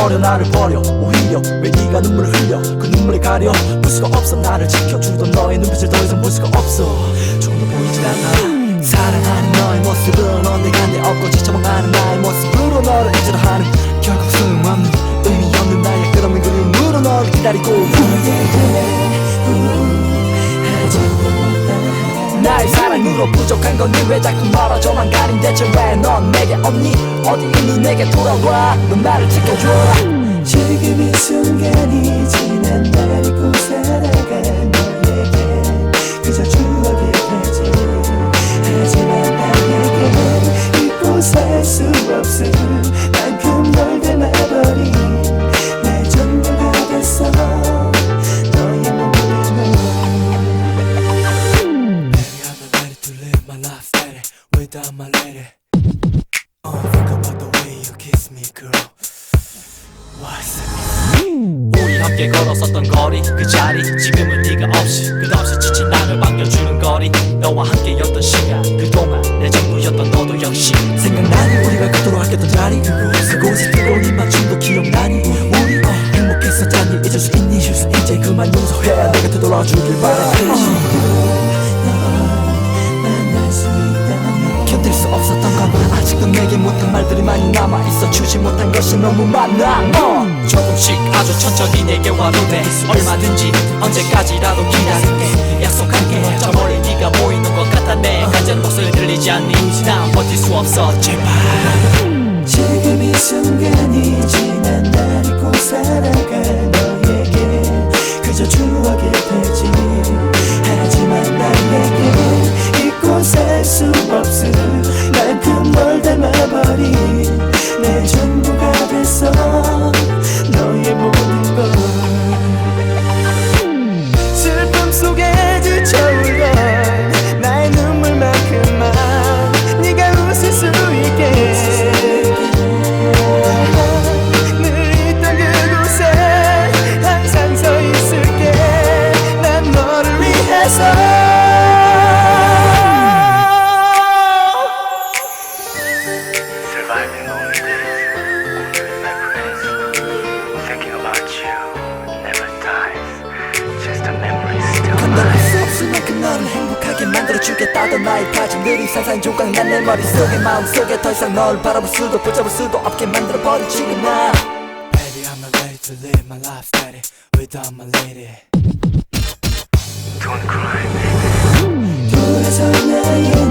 버려 나를 버려 오히려 왜 네가 눈물을 흘려 그 눈물을 가려 볼 수가 없어 나를 지켜주던 너의 눈빛을 더 이상 볼 수가 없어 조금도 보이질 않아 사랑하는 너의 모습은 언젠간데 없고 지쳐먹는 나의 모습으로 너를 잊으려 하는 결국 소용없는 의미 없는 나의 끝없는 그리움으로 너를 기다리고 나의 사랑으로 부족한 건 왜 자꾸 멀어져만 가린 대체 왜 넌 내게 없니 어디 있니 내게 돌아와 넌 나를 지켜줘 지금 이 순간이 지난 날 잊고 살아가 너에게 그저 추억일 테지 하지만 나에게 잊고 살 수 없을 만큼 널 닮아버린 내 전부가 됐어 너의 몸을 Without my lady think about the way you kiss me girl What's it? 우리 함께 걸었었던 거리 그 자리 지금은 네가 없이 끝없이 지친 나를 반겨주는 거리 너와 함께였던 시간 그동안 내 전부였던 너도 역시 생각나니 우리가 그토록 아꼈던 자리 그곳에 뜨거운 입맞춤도 기억나니 우리 행복했었잖니 잊을 수 있니 이제 그만 용서해 내가 되돌아주길 바래 견딜 수 없었던 건 아직도 내게 못한 말들이 많이 남아있어 주지 못한 것이 너무 많아 조금씩 아주 천천히 내게 와도 돼 얼마든지 언제까지라도 기다릴게 약속할게 저 멀리 네가 보이는 것 같아 내 간절한 목소리 들리지 않니 난 버틸 수 없어 제발 지금 이 순간이 지난 날 잊고 살아가 너에게 그저 추억일 테지 하지만 나에게 잊고 살 수 없을 만큼 널 닮아버린 내 전부가 됐어 너의 모든 걸 슬픔 속에 지쳐올려 나의 눈물만큼만 네가 웃을 수 있게 늘 있던 그곳에 항상 서 있을게 난 너를 위해서 Surviving lonely days, only with my friends. Thinking about you never dies. Just a memory still 건너갈 수 alive. 없을 만큼 너를 행복하게 만들어주겠다던 나의 다짐들이 상상 조각 난 내 머릿속에 마음속에 더 이상 널 바라볼 수도 붙잡을 수도 없게 만들어버린 지금 나 Baby I'm not ready to live my life steady without my lady Don't cry, baby. 돌아서 나의